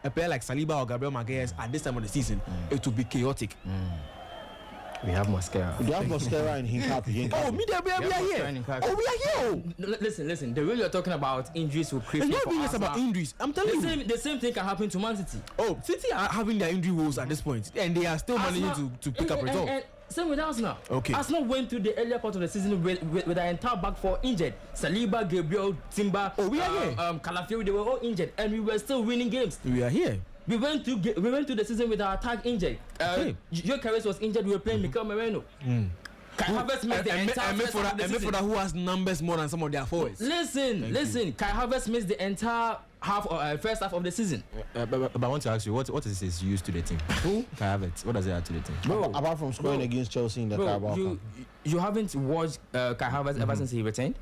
a player like Saliba or Gabriel Magalhaes at this time of the season, it will be chaotic. We have Mosquera. We have Mosquera and Hincapié. Oh, we are here. Oh, we are here. Listen. The way you're talking about injuries will creep. It's not really just about injuries. I'm telling you. The same thing can happen to Man City. Oh, City are having their injury woes at this point, and they are still managing to pick up results. And same with Arsenal. Okay. Arsenal went through the earlier part of the season with the entire back four injured. Saliba, Gabriel, Timber, we are here. Calafiori, they were all injured, and we were still winning games. We are here. We went through the season with our attack injured. Gyökeres was injured. We were playing Mikel Merino. Kai Havertz missed the entire first half of the season. Who has numbers more than some of their forwards? Listen. Kai Havertz missed the entire first half of the season. But I want to ask you, what is his use to the team? Who? Kai Havertz. What does he add to the team? Apart from scoring against Chelsea in the Carabao Cup. You haven't watched Kai Havertz ever since he returned?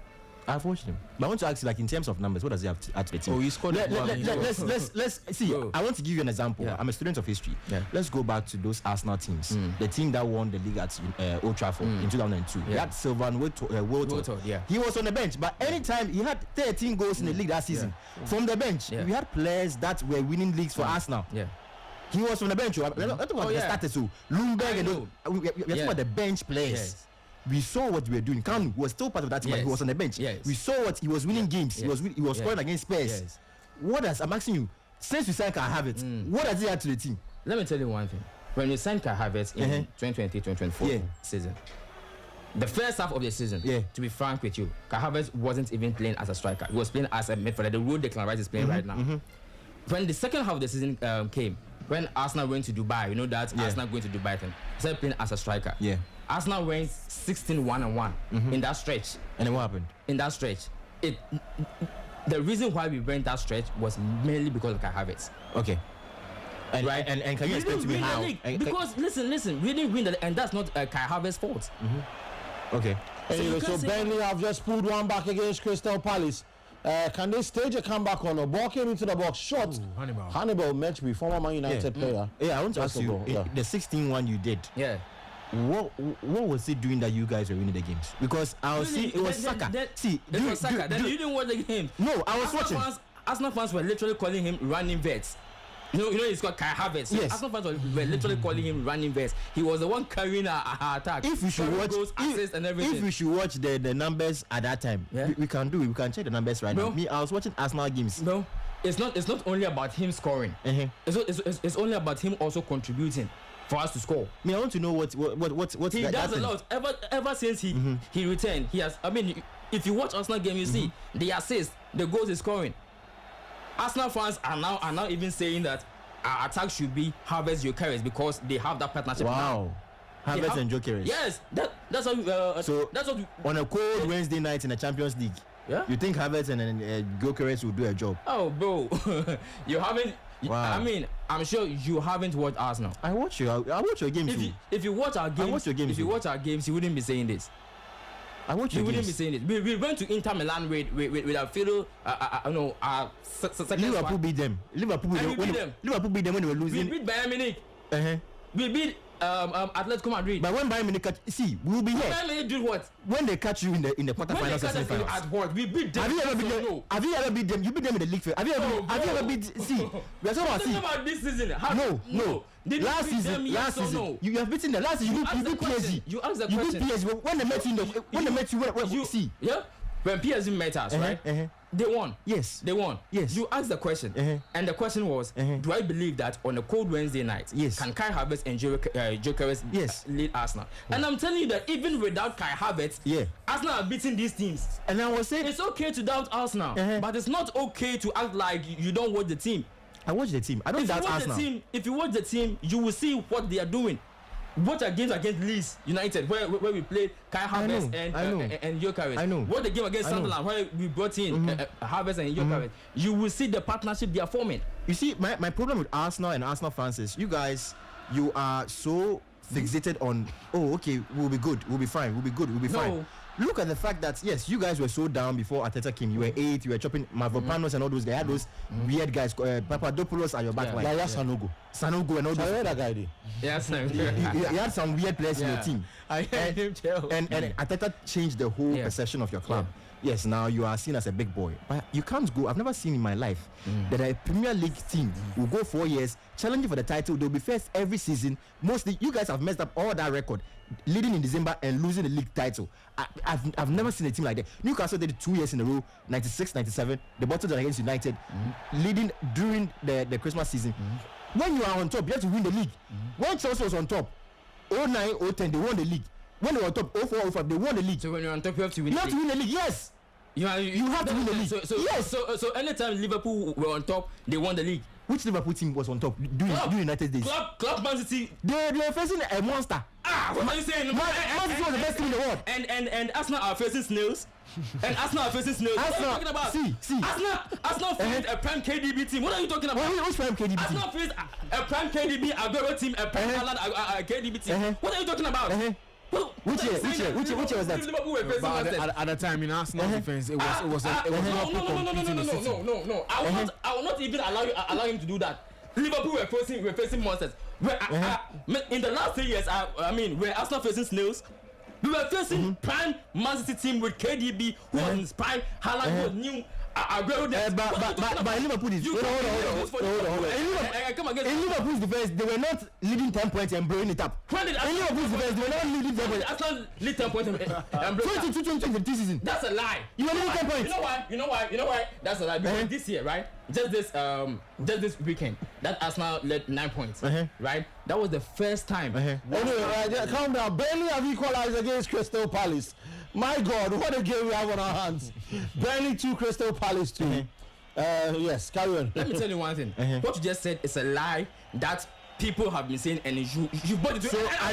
I've watched him. But I want to ask you, like, in terms of numbers, what does he have to add to the team? Oh, he scored. Let's see. Bro. I want to give you an example. I'm a student of history. Let's go back to those Arsenal teams. The team that won the league at Old Trafford in 2002. He had Sylvain Wiltord. He was on the bench, but anytime he had 13 goals in the league that season. From the bench, we had players that were winning leagues for Arsenal. He was from the bench. Let's talk about the starters. So Lundberg and those. We're talking about the bench players. We saw what we were doing. Kanu was still part of that team, but he was on the bench. We saw what he was winning games. He was scoring against Spurs. What does, I'm asking you, since you signed Kai Havertz, what does he add to the team? Let me tell you one thing. When we signed Kai Havertz in 2023-2024 season, the first half of the season, to be frank with you, Kai Havertz wasn't even playing as a striker. He was playing as a midfielder. The role Declan Rice is playing right now. When the second half of the season came, when Arsenal went to Dubai, you know that Arsenal going to Dubai thing, he started playing as a striker. Arsenal went 16-1-1 in that stretch. And then what happened? In that stretch, the reason why we went that stretch was mainly because of Kai Havertz. Okay. And, right? And can you explain to me how? Because listen, we didn't win that, and that's not Kai Havertz's fault. Okay. Anyway, so Burnley have just pulled one back against Crystal Palace. Can they stage a comeback on a ball came into the box short? Hannibal Mechby, former Man United player. I want to ask you, the 16-1 you did. What was it doing that you guys were winning the games? Because I was seeing it was Saka. It was Saka. Then you didn't watch the game. No, I was watching. Arsenal fans were literally calling him running vets. You know he's got Kai Havertz. Yes. Arsenal fans were literally calling him running vets. He was the one carrying our attack. If we should watch, assists and everything. If we should watch the numbers at that time, we can do it. We can check the numbers right now. I was watching Arsenal games. No, it's not only about him scoring. It's only about him also contributing for us to score. I want to know what he does a lot. Ever since he returned, he has. I mean, if you watch Arsenal game, you see the assists, the goals he's scoring. Arsenal fans are now even saying that our attack should be Havertz Gyökeres because they have that partnership. Wow. Havertz and Gyökeres. Yes, that's what on a cold Wednesday night in the Champions League. You think Havertz and Gyökeres will do a job? Oh, bro, you haven't. Wow. I mean, I'm sure you haven't watched Arsenal. I watch you. I watch your games. If you watch our games, I watch your games. If you watch our games, you wouldn't be saying this. I watch your games. You wouldn't be saying it. We went to Inter Milan with our fiddle. Liverpool beat them. Liverpool beat them when they were losing. We beat Bayern Munich. We beat Atletico Madrid. But when Bayern Munich catch, we'll be here. Bayern Munich did what? When they catch you in the quarterfinals and semifinals. At what? We beat them. Have you ever beat them? You beat them in the league. Have you ever beat? See, we are talking about this season. No. Last season, you have beaten them. Last season, you beat PSG. You asked the question. You beat PSG when they met you. See, when PSG met us, right? They won. Yes. They won. Yes. You asked the question, and the question was, do I believe that on a cold Wednesday night, can Kai Havertz and Gyökeres lead Arsenal? And I'm telling you that even without Kai Havertz, Arsenal are beating these teams. And I was saying, it's okay to doubt Arsenal, but it's not okay to act like you don't watch the team. I watch the team. I don't doubt Arsenal. If you watch the team, you will see what they are doing. Watch our games against Leeds United, where we played Kai Havertz and Gyökeres. I know. What the game against Sunderland, where we brought in Havertz and Gyökeres. You will see the partnership they are forming. You see, my problem with Arsenal and Arsenal fans is you guys, you are so fixated on, we'll be good, we'll be fine, we'll be good, we'll be fine. Look at the fact that yes, you guys were so down before Arteta came. You were 8, you were chopping Mavropanos and all those. They had those weird guys. Papadopoulos at your back line. Sanogo and all those. I that guy did. Yes, you had some weird players in your team. I heard him tell. And Arteta changed the whole perception of your club. yes, now you are seen as a big boy, but you can't go. I've never seen in my life that a Premier League team will go 4 years challenging for the title. They'll be first every season. Mostly, you guys have messed up all that record, leading in December and losing the league title. I've never seen a team like that. Newcastle did it 2 years in a row, 96, 97. They bottled against United, leading during the Christmas season. When you are on top, you have to win the league. When Chelsea was on top, 09, 010, they won the league. When they were on top, 04, 05, they won the league. So when you're on top, you have to win. You have to win the league. Yes. You have to win the league. So anytime Liverpool were on top, they won the league. Which Liverpool team was on top during United days? Club Man City. They were facing a monster. What are you saying? Man City was the best team in the world. And Arsenal are facing snails. And Arsenal are facing snails. What are you talking about? See. Arsenal faced a prime KDB team. What are you talking about? Which prime KDB team? Arsenal faced a prime KDB Aguero team, a prime Haaland KDB team. What are you talking about? Which year was that? At the time in Arsenal defense, it was not competing. No. I will not even allow him to do that. Liverpool were facing monsters. In the last 3 years, I mean, were Arsenal facing snails? We were facing prime Man City team with KDB, who was in his prime, Haaland, who was new. But Liverpool is hold on. In Liverpool's defense, they were not leading 10 points and blowing it up. In Liverpool's defense, they were not leading 10 points. Arsenal lead 10 points and blowing 22 season. That's a lie. You were leading 10 points. You know why? That's a lie. Because this year, right? Just this weekend, that Arsenal led 9 points. Right? That was the first time. Anyway, calm down. Barely have equalized against Crystal Palace. My God, what a game we have on our hands. Barely 2 Crystal Palace 2. Yes, carry on. Let me tell you one thing. What you just said is a lie that people have been saying, and you bought it. So I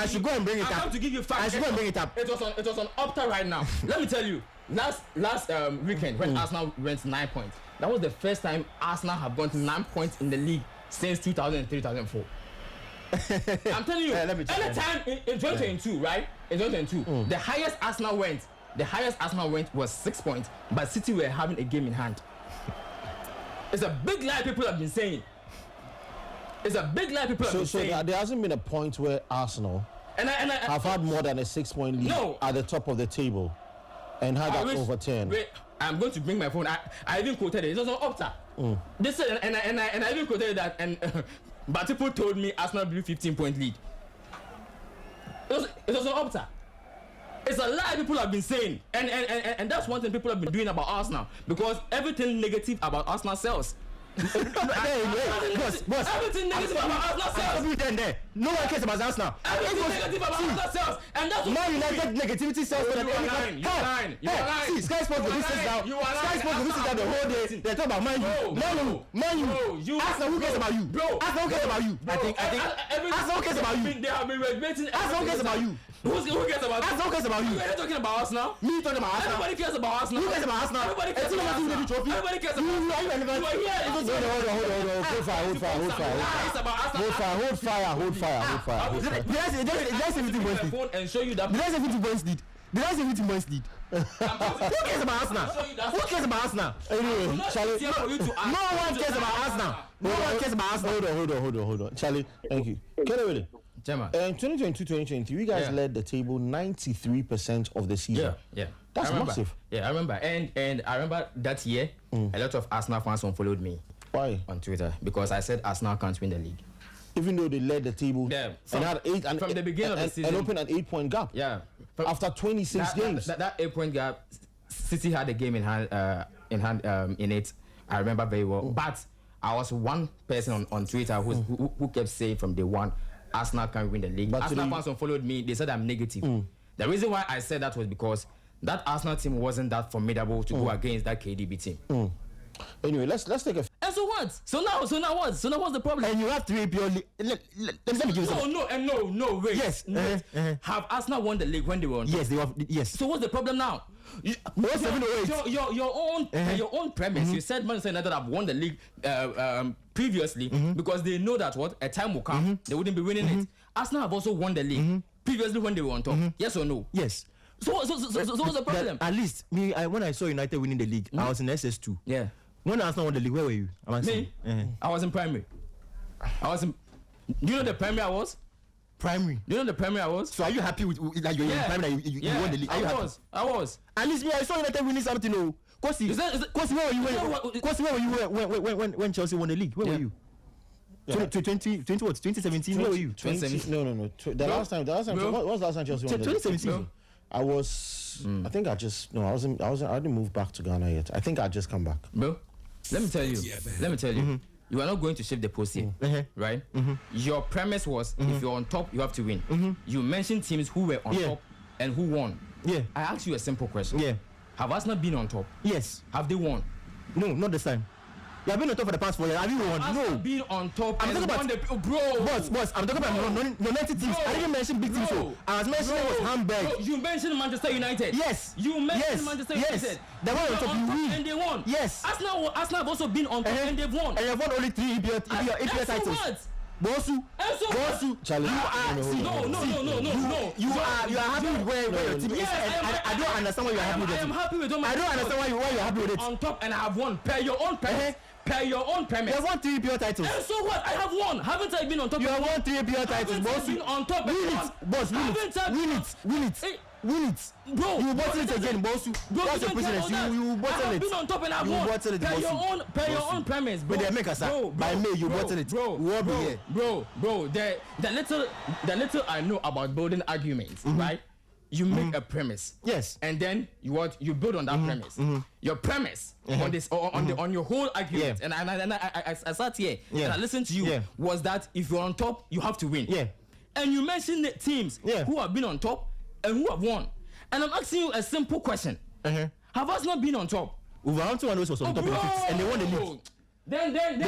should go and bring it up. I have to give you facts. I should go and bring it up. It was on Opta right now. Let me tell you. Last weekend when Arsenal went 9 points, that was the first time Arsenal have gone to 9 points in the league since 2003-2004. I'm telling you, anytime in 2022, right? In 2022, the highest Arsenal went was 6 points, but City were having a game in hand. It's a big lie people have been saying. So there hasn't been a point where Arsenal have had more than a 6-point lead at the top of the table and had that overturned. Wait, I'm going to bring my phone. I even quoted it. It was on Opta. This and I even quoted that and. But people told me Arsenal blew 15-point lead. It was an Opta. It's a lie people have been saying. And that's one thing people have been doing about Arsenal. Because everything negative about Arsenal sells. Boss. Everything negative about Arsenal sells. No one cares about Arsenal. Everything negative about Arsenal sells. And that's Man United negativity sells. You're lying. See, Sky Sports will sit down. Sky Sports will sit down the whole day. They talk about Man U. Arsenal, who cares about you? Bro, Arsenal cares about you. I think Arsenal cares about you. They have been regretting. Arsenal cares about you. Who cares about Arsenal cares about you? Are you talking about Arsenal? Me talking about Arsenal. Everybody cares about Arsenal. Who cares about Arsenal? Everybody cares about Arsenal. Everybody cares about Arsenal. Hold fire. Did I say 15 points lead? And show you that. Did I say 15 points lead? Who cares about Arsenal? Who cares about Arsenal? Anyway, Charlie, no one cares about Arsenal. No one cares about Arsenal. Hold on. Charlie, thank you. Get it with it. In 2022-2023, you guys led the table 93% of the season. Yeah. That's massive. Yeah, I remember. And I remember that year, a lot of Arsenal fans unfollowed me. Why? On Twitter. Because I said Arsenal can't win the league. Even though they led the table and had 8 and from the beginning of the season. And opened an 8-point gap. Yeah. After 26 games. That 8-point gap, City had a game in hand in it. I remember very well. But I was one person on Twitter who kept saying from day one, Arsenal can't win the league. But Arsenal fans unfollowed me. They said I'm negative. The reason why I said that was because that Arsenal team wasn't that formidable to go against that KDB team. Anyway, let's take a. And so what? So now what? So now what's the problem? And you have 3 purely. Let me give you some. No, wait. Yes. Have Arsenal won the league when they were on top? Yes, they were. Yes. So what's the problem now? Your own premise. You said Manchester United have won the league previously because they know that a time will come they wouldn't be winning it. Arsenal have also won the league previously when they were on top. Yes or no? Yes. So what's the problem? At least me, when I saw United winning the league, I was in SS2. Yeah. When Arsenal won the league, where were you? Me? I was in primary. Do you know the primary I was? Primary. You know the primary I was? So are you happy with that you're in primary that you won the league? I was. At least me, I saw United winning something. No, Kosi, where were you when Chelsea won the league? Where were you? 2017. Where were you? 2017. No. The last time. What was the last time Chelsea won? 2017. I was. I think I just. No, I wasn't. I didn't move back to Ghana yet. I think I just come back. Bro, let me tell you. Mm-hmm. You are not going to shift the post here, right? Mm-hmm. Your premise was if you're on top, you have to win. Mm-hmm. You mentioned teams who were on top and who won. Yeah. I asked you a simple question. Yeah. Have Arsenal been on top? Yes. Have they won? No, not this time. You have been on top for the past 4 years. Have you won? No. Been on top. I'm talking about bro. Boss. I'm talking about non-entity teams. I didn't mention big teams. So I was mentioning was Hamburg. Bro, you mentioned Manchester United. Yes. You mentioned Manchester United. Yes. They were on top. You win. And they won. Yes. Arsenal have also been on top and they've won. And they've won only 3 EPL titles. What? Bosu, Charlie, you are happy with where your team is. I don't understand why you are happy with it. I am happy with my I don't understand why you are happy with it. On top and I have won per your own premise. Per your own premise. You have won 3 EPL titles. And so what? I have won. Haven't I been on top? You have won 3 EPL titles, boss. Been on top. Win it, boss. Win it. Bro, you will bottle it again, boss. That's your president. You will bottle it. I have been on top and I have won. Bottle it, per your own premise, bro. But they make us by May you bottle it. Bro. The little I know about building arguments, right? You make a premise, yes, and then you build on that premise. Your premise on this on your whole argument, and I sat here and I listened to you was that if you're on top, you have to win. Yeah, and you mentioned the teams who have been on top and who have won, and I'm asking you a simple question: Have us not been on top? Wolverhampton was on top of the fifth, and they won the league. Then, that your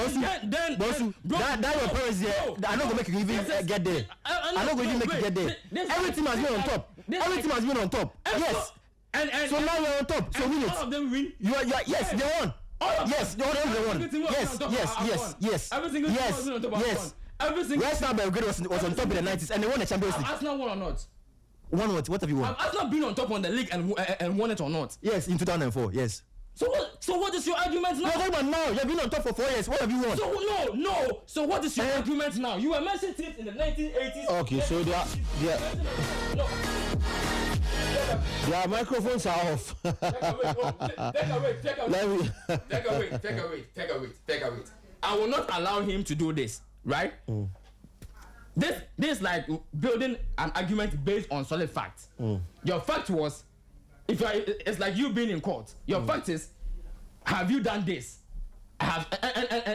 parents there. I'm not gonna make you even get there. I'm not gonna even make you get there. Every team has been on top. Every team has been on top. Yes. And so now you're on top. So win it. All of them win. You are yes, they won. Yes, they won. Yes. Every single team was on top. Yes. West Ham Belgrade was on top in the 90s and they won the Champions League. Arsenal won or not? Won what? What have you won? Have Arsenal been on top on the league and won it or not? Yes, in 2004. Yes. So what is your argument now? No, now you've been on top for 4 years. What have you won? So no. So what is your argument now? You were mentioning teams in the 1980s. Okay, so their microphones are off. Take a wait. I will not allow him to do this, right? This is like building an argument based on solid facts. Your fact was, it's like you being in court. Your fact is, have you done this? I have,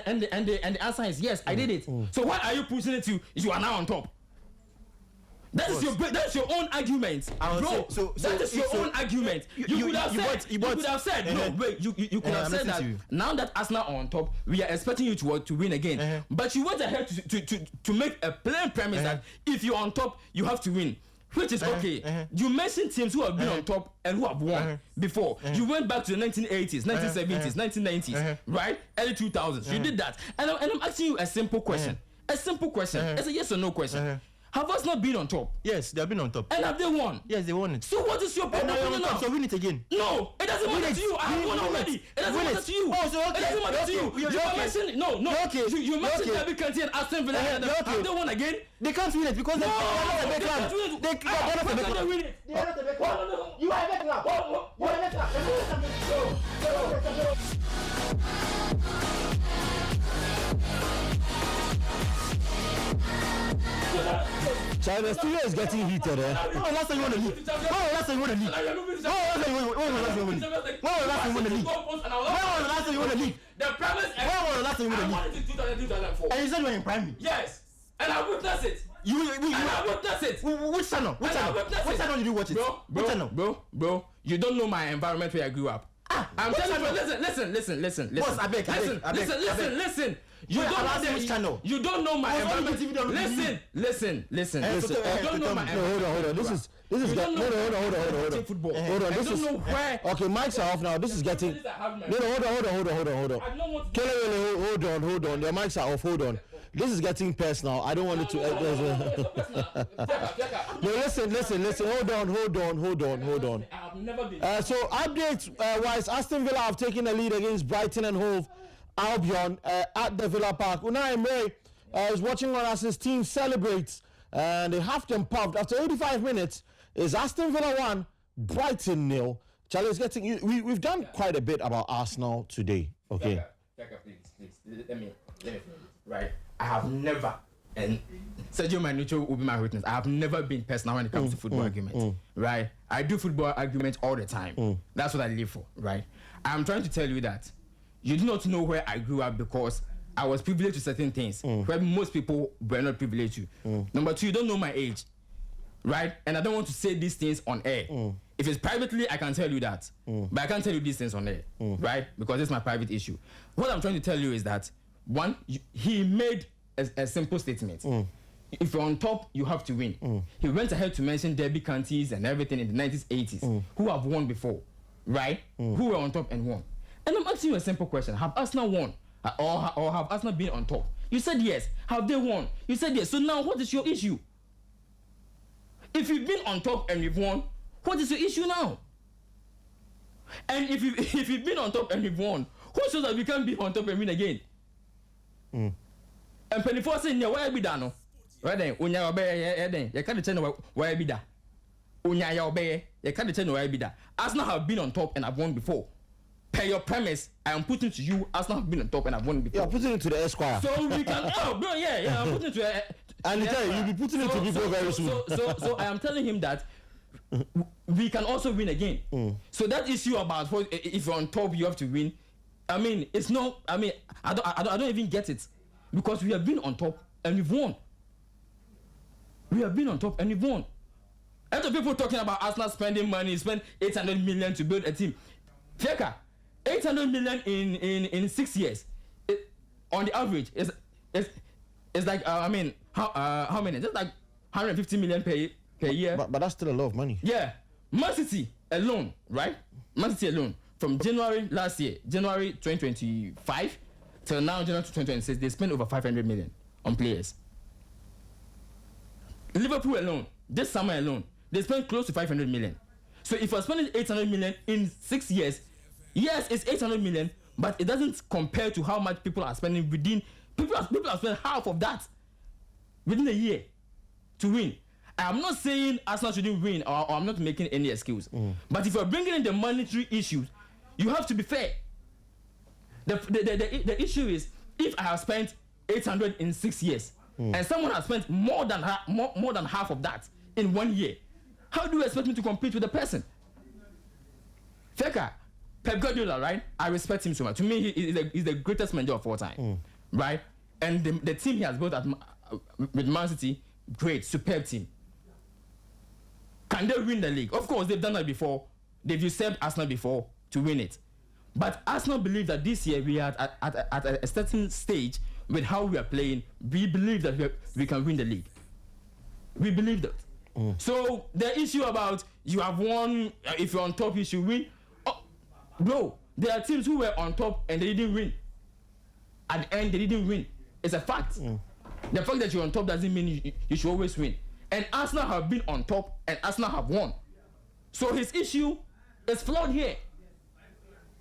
and the answer is yes, I did it. So why are you pushing it to you are now on top? That's your own argument, bro. That is your own argument. You could have said that now that Arsenal are on top, we are expecting you to win again. But you went ahead to make a plain premise that if you're on top, you have to win. Which is okay. You mentioned teams who have been on top and who have won before. You went back to the 1980s, 1970s, 1990s, right? Early 2000s. You did that. And I'm asking you a simple question. It's a yes or no question. Have us not been on top? Yes, they have been on top. And have they won? Yes, they won it. So what is your problem now? So win it again. No, it doesn't matter to you. I have won already. It doesn't matter to you. Oh, so okay. It doesn't matter to you. You mentioned You mentioned Derby County and Aston Villa. Have they won again? They can't win it because they're not a big club. They can't win it. You are a big club. You are a big club. China studio is getting heated, eh? When was the last time you won the league? When was the last time you won the league? The premise. When was the last time you won the league? I won it in 2004. And you said you were in primary? Yes. And I witnessed it. I witnessed it. Which channel? Which channel did you watch it? Bro, you don't know my environment where I grew up. I'm telling you, listen. Boss, I beg. Listen. You don't know which channel. You don't know my environment. Listen. You don't know my environment. Hold on. This is hold on. Football. Hold on. I don't know where. Okay, mics are off now. This is getting. No, hold on. Kelly, hold on. Their mics are off. Hold on. This is getting personal. I don't want it to. No, listen. Hold on. So update wise, Aston Villa have taken the lead against Brighton and Hove Albion at the Villa Park. Unai Emery is watching on as his team celebrates and they have them pumped. After 85 minutes, is Aston Villa 1, Brighton 0. Charlie is getting you. We've done quite a bit about Arsenal today. Okay. Please. Let me. Right. I have never, and Sergio Manucho will be my witness. I have never been personal when it comes to football arguments. Right. I do football arguments all the time. That's what I live for. Right. I'm trying to tell you that you do not know where I grew up because I was privileged to certain things where most people were not privileged to. Number two, you don't know my age. Right? And I don't want to say these things on air. If it's privately, I can tell you that. But I can't tell you these things on air. Right? Because it's my private issue. What I'm trying to tell you is that, one, he made a simple statement. If you're on top, you have to win. He went ahead to mention Derby counties and everything in the 90s, 80s, who have won before. Right? Who were on top and won. And I'm asking you a simple question. Have Arsenal won? Or have Arsenal been on top? You said yes. Have they won? You said yes. So now what is your issue? If you've been on top and you've won, what is your issue now? And if you've been on top and you've won, who shows that we can't be on top and win again? And 24 saying, why be done? Right then, unya obey, then you can't tell why be that. Unya obey, you can't tell why be that. Arsenal have been on top and have won before. Per your premise, I am putting to you, Arsenal have been on top and have won before. You're putting it to the Esquire. So we can, bro, yeah, I'm putting it to and you'll be putting it to people very soon. So I am telling him that we can also win again. So that issue about if you're on top, you have to win. I mean, it's not. I mean, I don't even get it because we have been on top and we've won. We have been on top and we've won. And the people talking about Arsenal spending money, spend 800 million to build a team. Feka, 800 million in 6 years, on the average is like I mean how many? Just like 150 million per year. But that's still a lot of money. Yeah, Man City alone, right? Man City alone from January last year, January 2025 till now January 2026, they spent over 500 million on players. Liverpool alone, this summer alone, they spent close to 500 million. So if you're spending 800 million in 6 years, yes, it's 800 million, but it doesn't compare to how much people are spending within. People are spending half of that within a year to win. I'm not saying Arsenal shouldn't win, or I'm not making any excuse. But if you're bringing in the monetary issues, you have to be fair. The issue is if I have spent 800 in 6 years, and someone has spent more than half of that in 1 year, how do you expect me to compete with the person? Feka, Pep Guardiola, right? I respect him so much. To me, he's the greatest manager of all time, right? And the team he has built with Man City, great, superb team. Can they win the league? Of course, they've done that before. They've usurped Arsenal before to win it. But Arsenal believe that this year we are at a certain stage with how we are playing. We believe that we can win the league. We believe that. So the issue about you have won, if you're on top, you should win. Oh, bro, there are teams who were on top and they didn't win. At the end, they didn't win. It's a fact. The fact that you're on top doesn't mean you should always win. And Arsenal have been on top and Arsenal have won. So his issue is flawed here.